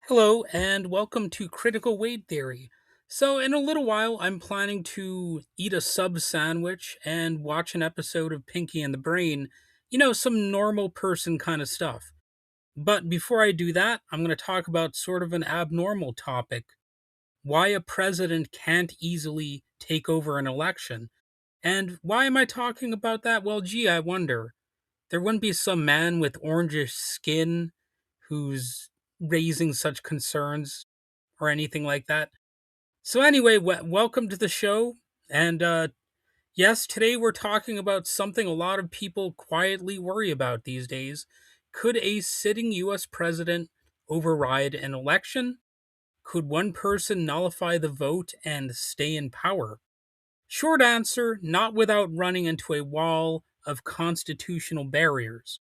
Hello, and welcome to Critical Weight Theory. So, in a little while, I'm planning to eat a sub sandwich and watch an episode of Pinky and the Brain. Some normal person kind of stuff. But before I do that, I'm going to talk about sort of an abnormal topic: why a president can't easily take over an election. And why am I talking about that? Well, gee, I wonder. There wouldn't be some man with orangish skin who's raising such concerns or anything like that. So anyway, welcome to the show. And yes, today we're talking about something a lot of people quietly worry about these days. Could a sitting US president override an election? Could one person nullify the vote and stay in power? Short answer, not without running into a wall of constitutional barriers.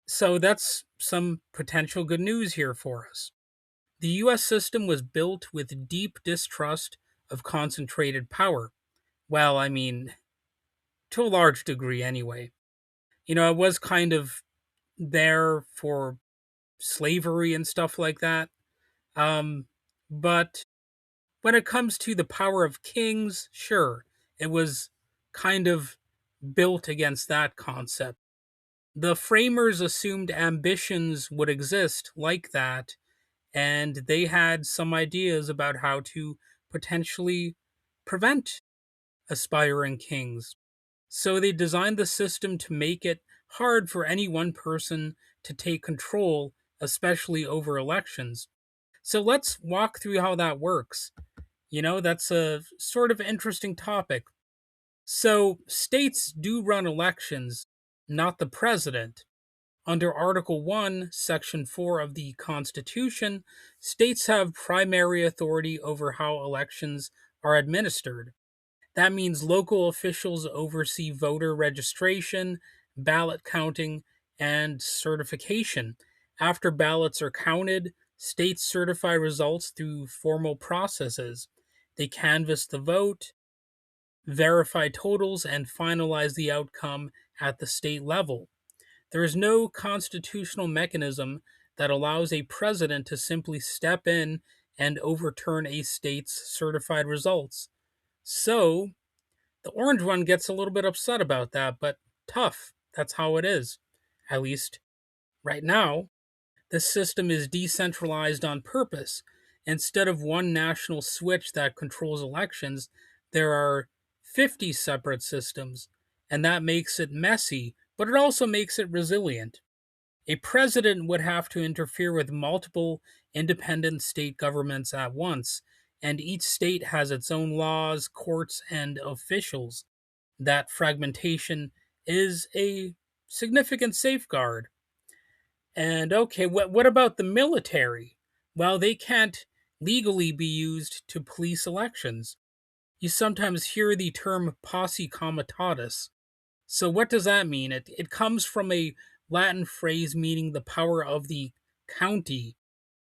So that's some potential good news here for us. The US system was built with deep distrust of concentrated power. Well, I mean, to a large degree anyway. It was kind of there for slavery and stuff like that. Um, but when it comes to the power of kings, sure, it was kind of built against that concept. The framers assumed ambitions would exist like that, and they had some ideas about how to potentially prevent aspiring kings. So they designed the system to make it hard for any one person to take control, especially over elections. So let's walk through how that works. That's a sort of interesting topic. So states do run elections, not the president. Under Article 1, Section 4 of the Constitution, states have primary authority over how elections are administered. That means local officials oversee voter registration, ballot counting, and certification. After ballots are counted, states certify results through formal processes. They canvass the vote, verify totals, and finalize the outcome at the state level. There is no constitutional mechanism that allows a president to simply step in and overturn a state's certified results. So, the orange one gets a little bit upset about that, but tough. That's how it is. At least right now, the system is decentralized on purpose. Instead of one national switch that controls elections, there are 50 separate systems, and that makes it messy, but it also makes it resilient. A president would have to interfere with multiple independent state governments at once, and each state has its own laws, courts, and officials. That fragmentation is a significant safeguard. And okay, what about the military? Well, they can't legally be used to police elections. You sometimes hear the term posse comitatus. So, what does that mean? It comes from a Latin phrase meaning the power of the county.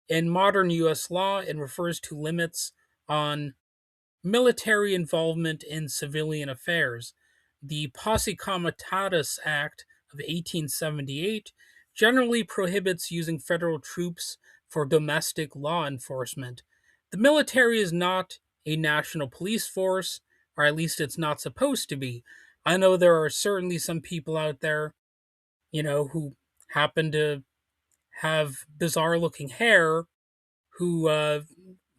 In modern US law, it refers to limits on military involvement in civilian affairs. The Posse Comitatus Act of 1878 generally prohibits using federal troops for domestic law enforcement. The military is not a national police force, or at least it's not supposed to be. I know there are certainly some people out there, who happen to have bizarre looking hair who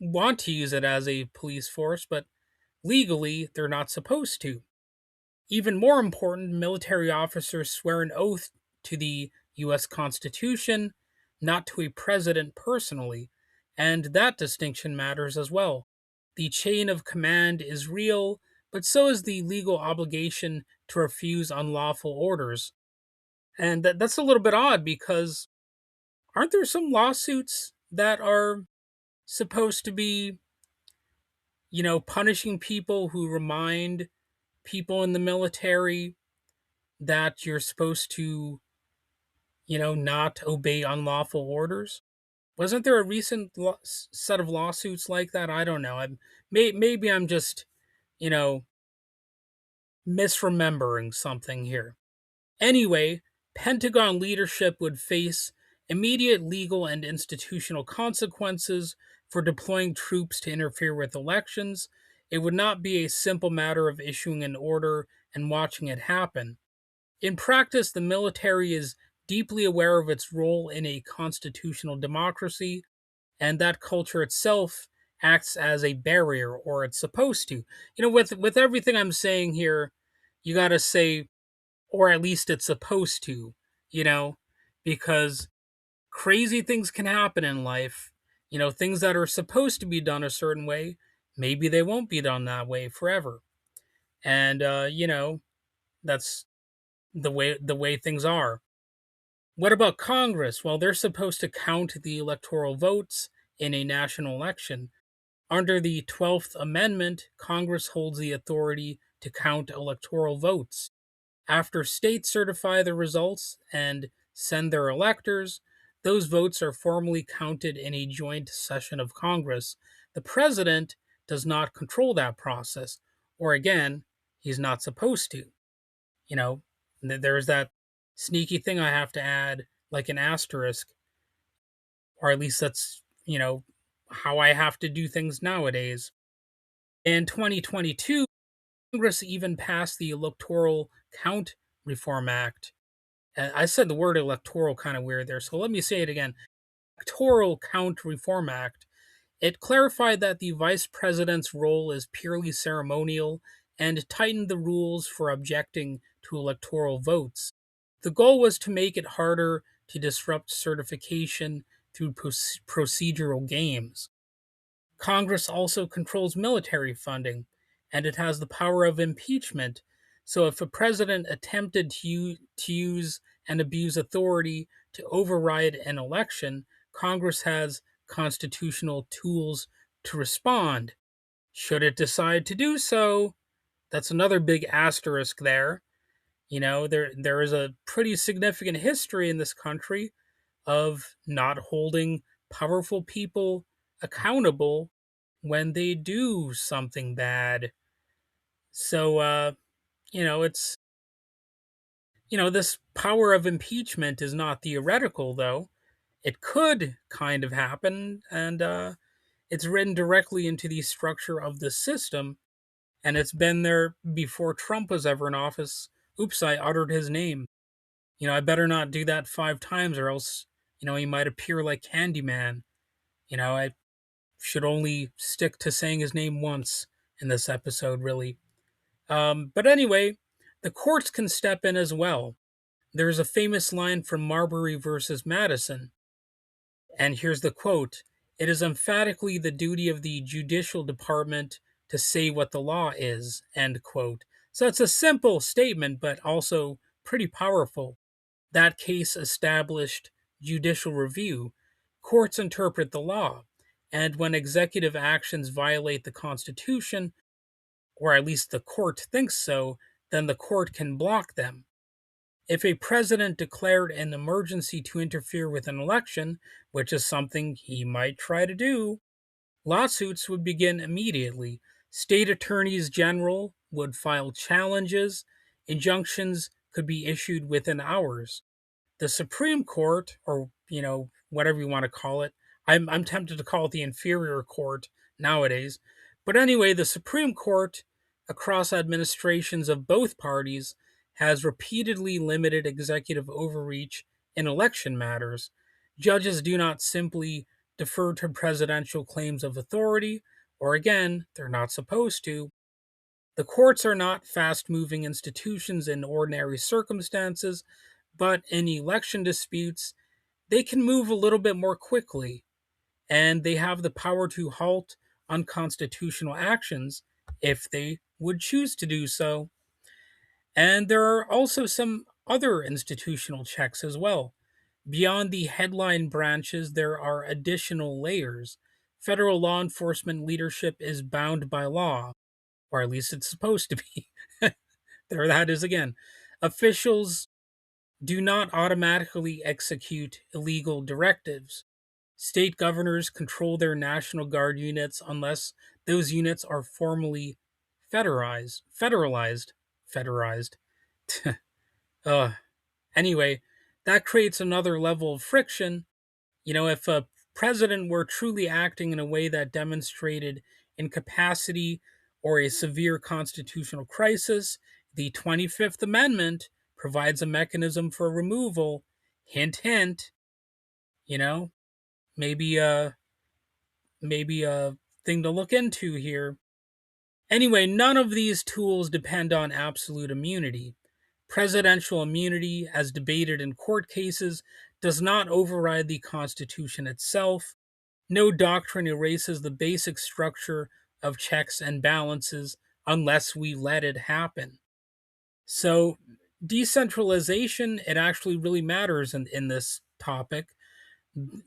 want to use it as a police force, but legally they're not supposed to. Even more important, military officers swear an oath to the US Constitution, not to a president personally, and that distinction matters as well. The chain of command is real, but so is the legal obligation to refuse unlawful orders. And that's a little bit odd because aren't there some lawsuits that are supposed to be, punishing people who remind people in the military that you're supposed to, not obey unlawful orders? Wasn't there a recent set of lawsuits like that? I don't know. Maybe I'm just, you know, misremembering something here. Anyway, Pentagon leadership would face immediate legal and institutional consequences for deploying troops to interfere with elections. It would not be a simple matter of issuing an order and watching it happen. In practice, the military is deeply aware of its role in a constitutional democracy, and that culture itself acts as a barrier, or it's supposed to. With everything I'm saying here, you got to say, or at least it's supposed to, you know, because crazy things can happen in life. Things that are supposed to be done a certain way, maybe they won't be done that way forever. And that's the way things are. What about Congress? Well, they're supposed to count the electoral votes in a national election. Under the 12th Amendment, Congress holds the authority to count electoral votes. After states certify the results and send their electors, those votes are formally counted in a joint session of Congress. The president does not control that process, or again, he's not supposed to. You know, there's that sneaky thing I have to add, like an asterisk, or at least that's, how I have to do things nowadays. In 2022, Congress even passed the Electoral Count Reform Act. I said the word electoral kind of weird there, so let me say it again. Electoral Count Reform Act. It clarified that the vice president's role is purely ceremonial and tightened the rules for objecting to electoral votes. The goal was to make it harder to disrupt certification through procedural games. Congress also controls military funding, and it has the power of impeachment. So, if a president attempted to use and abuse authority to override an election, Congress has constitutional tools to respond. Should it decide to do so, that's another big asterisk there. There is a pretty significant history in this country of not holding powerful people accountable when they do something bad. So, it's, this power of impeachment is not theoretical, though. It could kind of happen, and it's written directly into the structure of the system, and it's been there before Trump was ever in office. Oops, I uttered his name. I better not do that 5 times, or else, he might appear like Candyman. I should only stick to saying his name once in this episode, really. But anyway, the courts can step in as well. There's a famous line from Marbury versus Madison, and here's the quote: "It is emphatically the duty of the judicial department to say what the law is." End quote. So it's a simple statement, but also pretty powerful. That case established judicial review. Courts interpret the law, and when executive actions violate the Constitution, or at least the court thinks so, then the court can block them. If a president declared an emergency to interfere with an election, which is something he might try to do, lawsuits would begin immediately. State attorneys general would file challenges. Injunctions could be issued within hours. The Supreme Court, or whatever you want to call it, I'm tempted to call it the inferior court nowadays. But anyway, the Supreme Court, across administrations of both parties, has repeatedly limited executive overreach in election matters. Judges do not simply defer to presidential claims of authority, or again, they're not supposed to. The courts are not fast moving institutions in ordinary circumstances, but in election disputes, they can move a little bit more quickly, and they have the power to halt unconstitutional actions if they would choose to do so. And there are also some other institutional checks as well. Beyond the headline branches, there are additional layers. Federal law enforcement leadership is bound by law, or at least it's supposed to be. There that is again. Officials do not automatically execute illegal directives. State governors control their National Guard units unless those units are formally federalized. Federalized. uh, anyway, that creates another level of friction. If a president were truly acting in a way that demonstrated incapacity or a severe constitutional crisis, the 25th Amendment provides a mechanism for removal. Hint, hint, you know, maybe a thing to look into here. Anyway, none of these tools depend on absolute immunity. Presidential immunity, as debated in court cases, does not override the Constitution itself. No doctrine erases the basic structure of checks and balances unless we let it happen. So, decentralization, it actually really matters in this topic.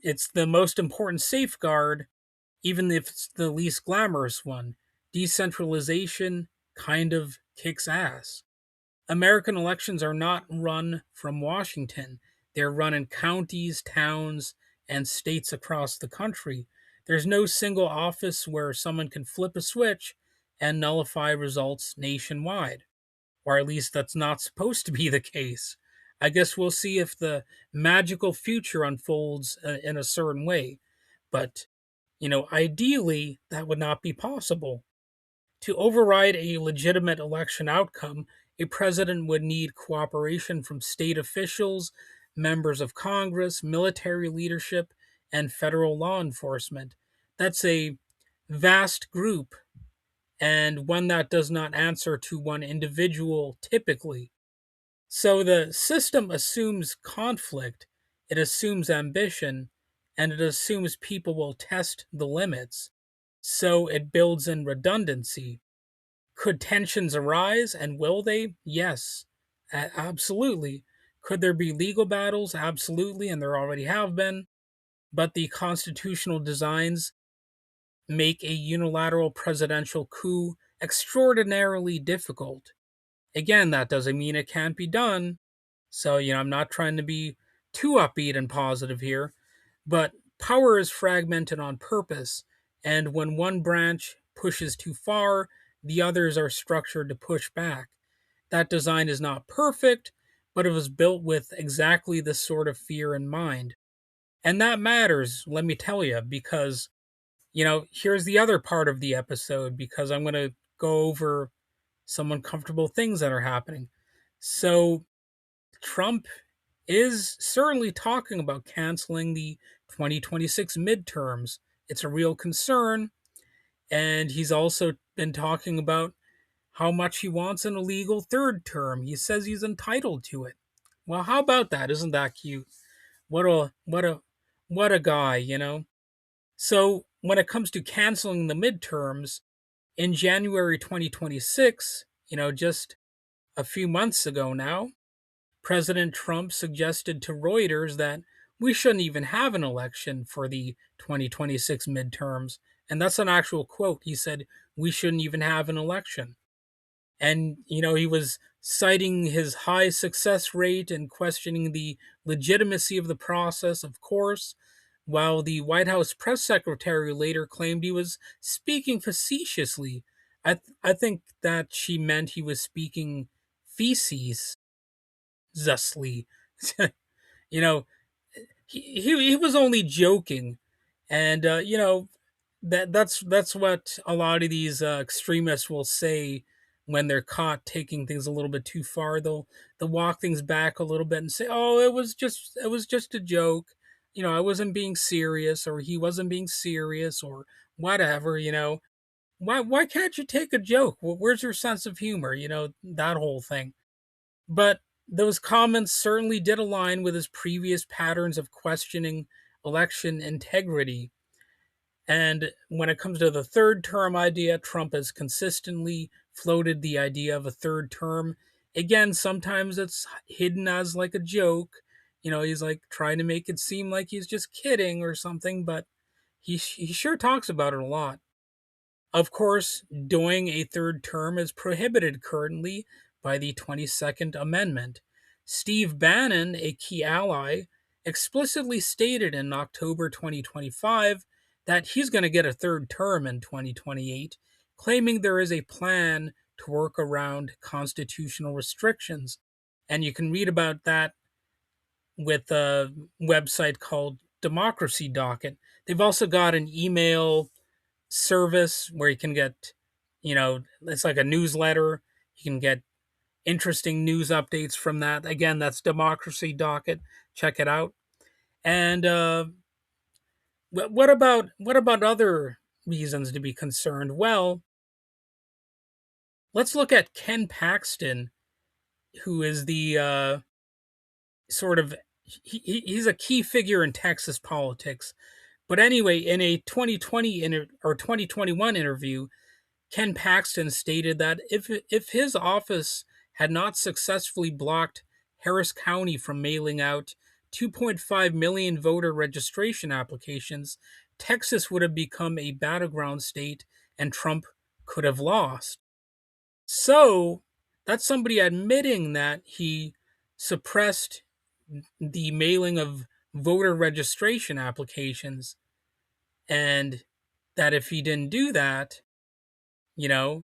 It's the most important safeguard, even if it's the least glamorous one. Decentralization kind of kicks ass. American elections are not run from Washington. They're run in counties, towns, and states across the country. There's no single office where someone can flip a switch and nullify results nationwide. Or at least that's not supposed to be the case. I guess we'll see if the magical future unfolds in a certain way. But, ideally, that would not be possible. To override a legitimate election outcome, a president would need cooperation from state officials, members of Congress, military leadership, and federal law enforcement. That's a vast group, and one that does not answer to one individual typically. So the system assumes conflict, it assumes ambition, and it assumes people will test the limits. So it builds in redundancy. Could tensions arise, and will they? Yes, absolutely. Could there be legal battles? Absolutely, and there already have been. But the constitutional designs make a unilateral presidential coup extraordinarily difficult. Again, that doesn't mean it can't be done. So, I'm not trying to be too upbeat and positive here, but power is fragmented on purpose, and when one branch pushes too far, the others are structured to push back. That design is not perfect, but it was built with exactly this sort of fear in mind. And that matters, let me tell you, because, here's the other part of the episode, because I'm going to go over some uncomfortable things that are happening. So, Trump is certainly talking about canceling the 2026 midterms. It's a real concern. And he's also been talking about how much he wants an illegal third term. He says he's entitled to it. Well, how about that? Isn't that cute? What a guy. So when it comes to canceling the midterms, in January 2026, just a few months ago now, President Trump suggested to Reuters that we shouldn't even have an election for the 2026 midterms. And that's an actual quote. He said, we shouldn't even have an election. And, he was citing his high success rate and questioning the legitimacy of the process, of course, while the White House press secretary later claimed he was speaking facetiously. I think that she meant he was speaking feces thusly. you know, he was only joking, and that's what a lot of these extremists will say when they're caught taking things a little bit too far. They'll walk things back a little bit and say, "Oh, it was just a joke. I wasn't being serious, or he wasn't being serious, or whatever." Why can't you take a joke? Where's your sense of humor? That whole thing. But those comments certainly did align with his previous patterns of questioning election integrity. And when it comes to the third term idea, Trump has consistently floated the idea of a third term. Again, sometimes it's hidden as like a joke. He's like trying to make it seem like he's just kidding or something, but he sure talks about it a lot. Of course, doing a third term is prohibited currently by the 22nd Amendment. Steve Bannon, a key ally, explicitly stated in October 2025 that he's going to get a third term in 2028, claiming there is a plan to work around constitutional restrictions. And you can read about that with a website called Democracy Docket. They've also got an email service where you can get, it's like a newsletter. You can get interesting news updates from that. Again, that's Democracy Docket. Check it out. And what about other reasons to be concerned? Well, let's look at Ken Paxton, who is the sort of he's a key figure in Texas politics. But anyway, in a 2021 interview, Ken Paxton stated that if his office had not successfully blocked Harris County from mailing out 2.5 million voter registration applications, Texas would have become a battleground state and Trump could have lost. So that's somebody admitting that he suppressed the mailing of voter registration applications, and that if he didn't do that, you know,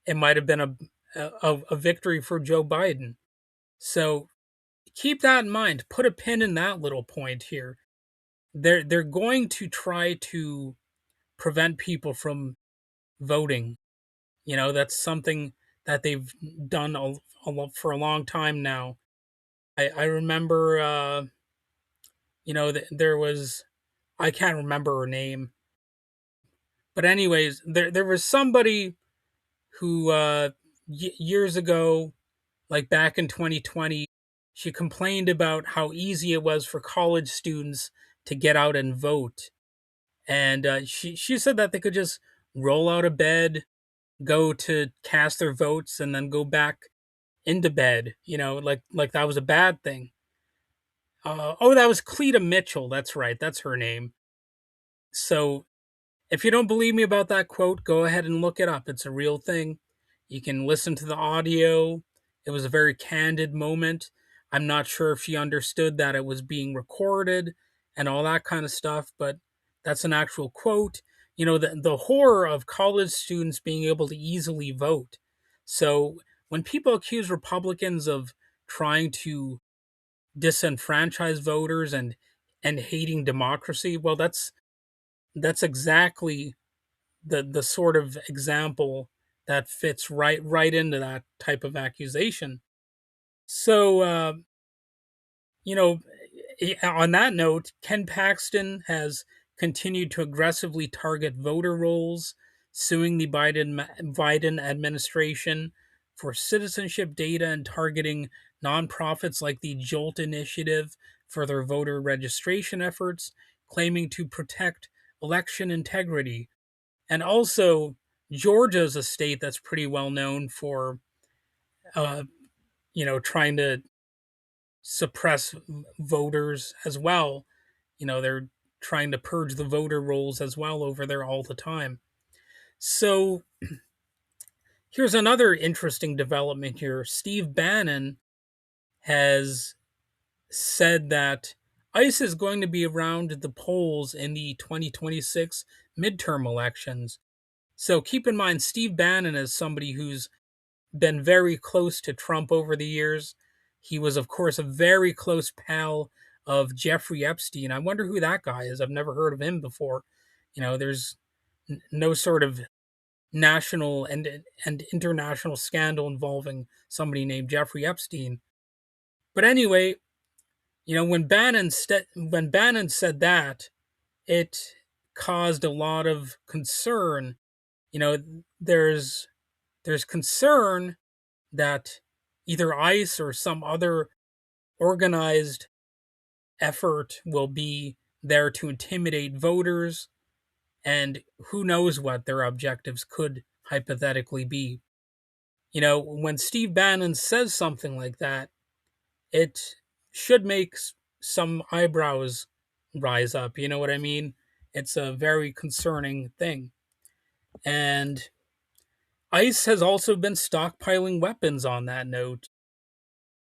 it might have been a victory for Joe Biden. So keep that in mind. Put a pin in that little point here. They're going to try to prevent people from voting. That's something that they've done for a long time now. I remember, there was, I can't remember her name, but anyways, there was somebody who years ago, like back in 2020, she complained about how easy it was for college students to get out and vote, and she said that they could just roll out of bed, go to cast their votes, and then go back into bed. Like that was a bad thing. Oh, that was Cleta Mitchell. That's right. That's her name. So if you don't believe me about that quote, go ahead and look it up. It's a real thing. You can listen to the audio. It was a very candid moment. I'm not sure if she understood that it was being recorded and all that kind of stuff, but that's an actual quote. The horror of college students being able to easily vote. So when people accuse Republicans of trying to disenfranchise voters and hating democracy, well, that's exactly the sort of example that fits right into that type of accusation. So you know, on that note, Ken Paxton has continued to aggressively target voter rolls, suing the Biden administration for citizenship data and targeting nonprofits like the Jolt Initiative for their voter registration efforts, claiming to protect election integrity. And also, Georgia's a state that's pretty well known for, uh, trying to suppress voters as well. They're trying to purge the voter rolls as well over there all the time. So here's another interesting development here. Steve Bannon has said that ICE is going to be around the polls in the 2026 midterm elections. So keep in mind, Steve Bannon is somebody who's been very close to Trump over the years. He was, of course, a very close pal of Jeffrey Epstein. I wonder who that guy is. I've never heard of him before. There's no sort of national and international scandal involving somebody named Jeffrey Epstein. But anyway, when Bannon said that, it caused a lot of concern. There's concern that either ICE or some other organized effort will be there to intimidate voters, and who knows what their objectives could hypothetically be. When Steve Bannon says something like that, it should make some eyebrows rise up. You know what I mean? It's a very concerning thing. And ICE has also been stockpiling weapons on that note.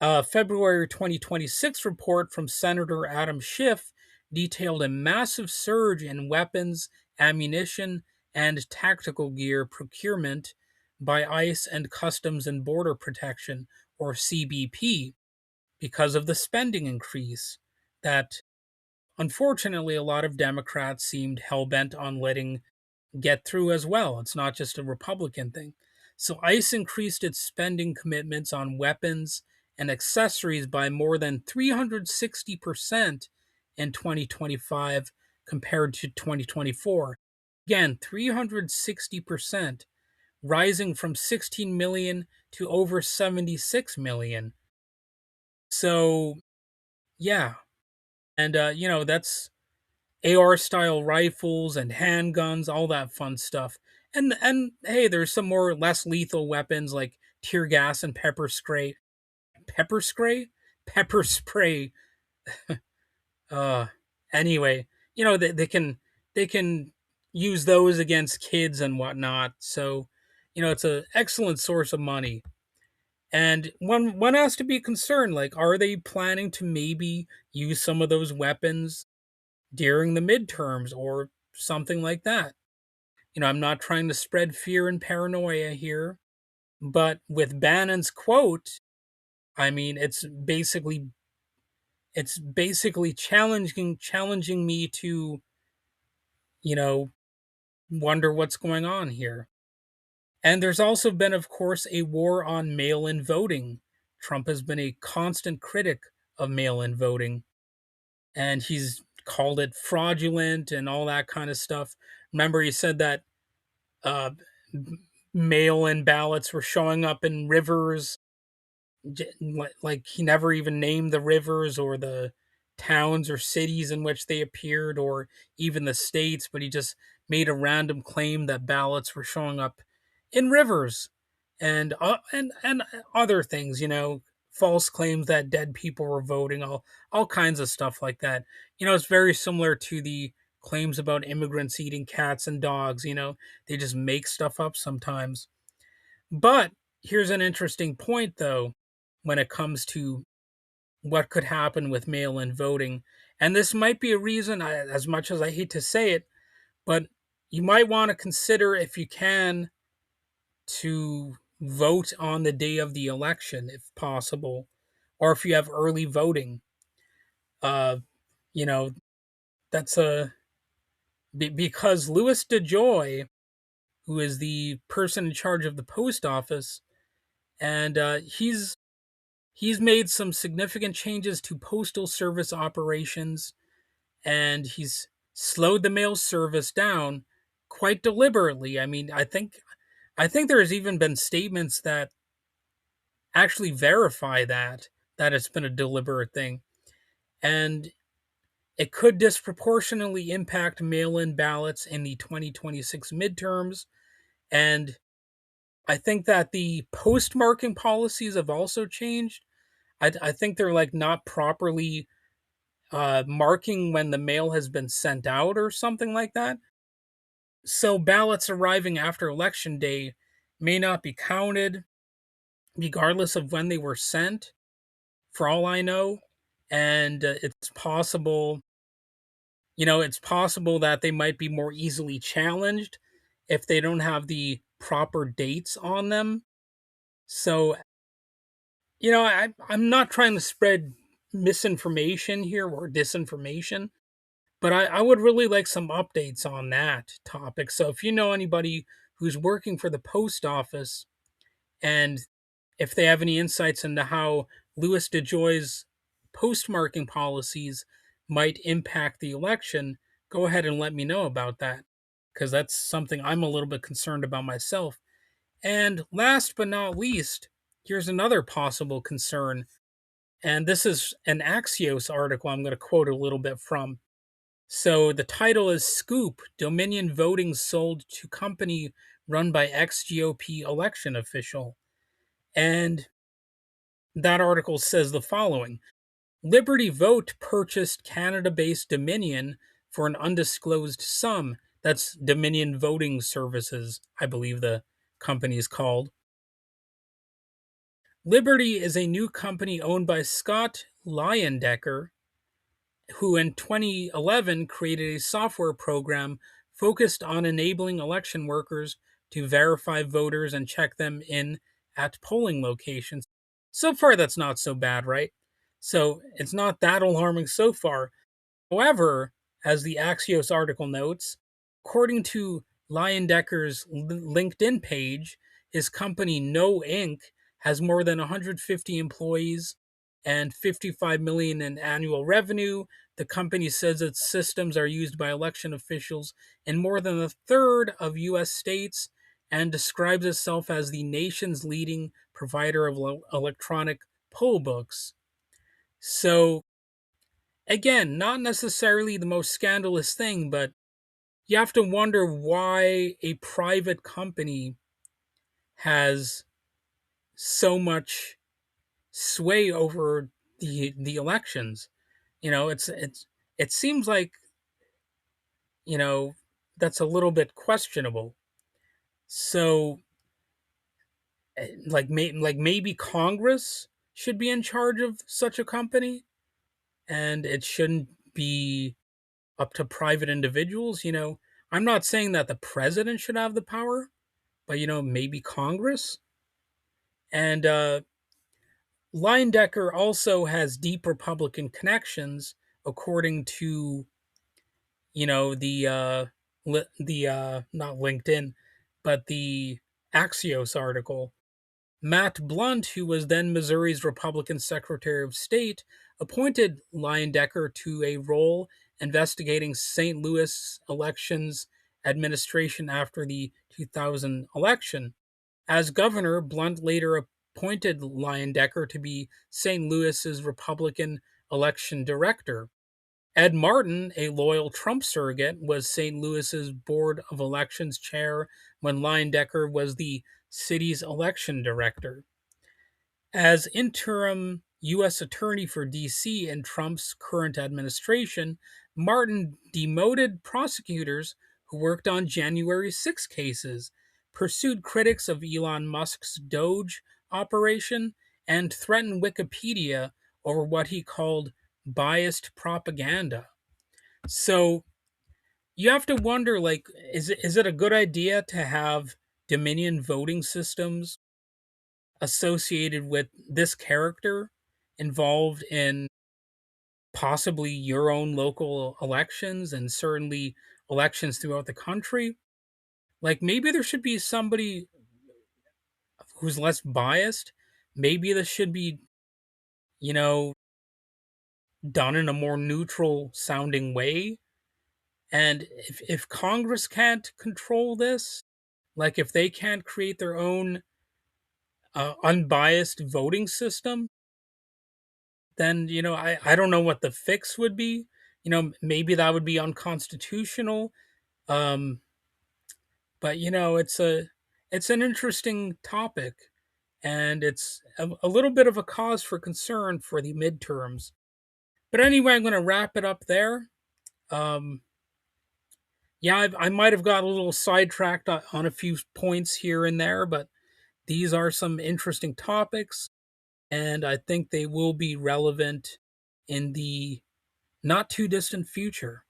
A February 2026 report from Senator Adam Schiff detailed a massive surge in weapons, ammunition, and tactical gear procurement by ICE and Customs and Border Protection, or CBP, because of the spending increase. that unfortunately a lot of Democrats seemed hell bent on letting get through as well. It's not just a Republican thing. So ICE increased its spending commitments on weapons and accessories by more than 360% in 2025 compared to 2024. Again, 360%, rising from 16 million to over 76 million. So, yeah. And, that's AR style rifles and handguns, all that fun stuff. And hey, there's some more less lethal weapons like tear gas and pepper spray. Pepper spray? Pepper spray. Uh anyway, they can use those against kids and whatnot. So, it's an excellent source of money. And one has to be concerned, like, are they planning to maybe use some of those weapons during the midterms or something like that? I'm not trying to spread fear and paranoia here, but with Bannon's quote, I mean, it's basically challenging me to, you know, wonder what's going on here. And there's also been, of course, a war on mail-in voting. Trump has been a constant critic of mail-in voting, and he's called it fraudulent and all that kind of stuff. Remember, he said that uh, mail-in ballots were showing up in rivers, like he never even named the rivers or the towns or cities in which they appeared or even the states, but he just made a random claim that ballots were showing up in rivers and other things, false claims that dead people were voting, all kinds of stuff like that. It's very similar to the claims about immigrants eating cats and dogs. They just make stuff up sometimes. But here's an interesting point, though, when it comes to what could happen with mail in voting. And this might be a reason, as much as I hate to say it, but you might want to consider, if you can, to vote on the day of the election, if possible, or if you have early voting. Uh, you know, that's because Louis DeJoy, who is the person in charge of the post office, and he's made some significant changes to postal service operations, and he's slowed the mail service down quite deliberately. I mean, I think there's even been statements that actually verify that it's been a deliberate thing, and it could disproportionately impact mail-in ballots in the 2026 midterms. And I think that the postmarking policies have also changed. I think they're like not properly marking when the mail has been sent out or something like that. So ballots arriving after election day may not be counted, regardless of when they were sent, for all I know. And it's possible that they might be more easily challenged if they don't have the proper dates on them. So, I'm not trying to spread misinformation here or disinformation, but I would really like some updates on that topic. So if you know anybody who's working for the post office, and if they have any insights into how Louis DeJoy's postmarking policies might impact the election, go ahead and let me know about that, because that's something I'm a little bit concerned about myself. And last but not least, here's another possible concern. And this is an Axios article I'm going to quote a little bit from. So the title is Scoop: Dominion Voting Sold to Company Run by Ex GOP Election Official. And that article says the following: Liberty Vote purchased Canada based Dominion for an undisclosed sum. That's Dominion Voting Services, I believe the company is called. Liberty is a new company owned by Scott Leyendecker, who in 2011 created a software program focused on enabling election workers to verify voters and check them in at polling locations. So far, that's not so bad, right? So it's not that alarming so far. However, as the Axios article notes, according to Leyendeckers' LinkedIn page, his company No Inc. has more than 150 employees and 55 million in annual revenue. The company says its systems are used by election officials in more than a third of US states and describes itself as the nation's leading provider of electronic poll books. So again, not necessarily the most scandalous thing, but you have to wonder why a private company has so much sway over the elections. It seems like, you know, that's a little bit questionable. So like maybe Congress should be in charge of such a company and it shouldn't be up to private individuals. I'm not saying that the president should have the power, but maybe Congress. And Leyendecker also has deep Republican connections, according to the not LinkedIn, but the Axios article. Matt Blunt, who was then Missouri's Republican Secretary of State, appointed Leyendecker to a role investigating St. Louis elections administration after the 2000 election. As governor, Blunt later appointed Leyendecker to be St. Louis's Republican election director. Ed Martin, a loyal Trump surrogate, was St. Louis's Board of Elections chair when Leyendecker was the city's election director. As interim U.S. Attorney for D.C. in Trump's current administration, Martin demoted prosecutors who worked on January 6 cases, pursued critics of Elon Musk's Doge operation, and threatened Wikipedia over what he called biased propaganda. So you have to wonder, like, is it a good idea to have Dominion voting systems associated with this character involved in possibly your own local elections and certainly elections throughout the country? Like, maybe there should be somebody who's less biased. Maybe this should be, you know, done in a more neutral sounding way. And if Congress can't control this, like if they can't create their own unbiased voting system, then I don't know what the fix would be. Maybe that would be unconstitutional. Um, but it's an interesting topic, and it's a little bit of a cause for concern for the midterms. But anyway, I'm going to wrap it up there. Um, yeah, I might have got a little sidetracked on a few points here and there, but these are some interesting topics, and I think they will be relevant in the not too distant future.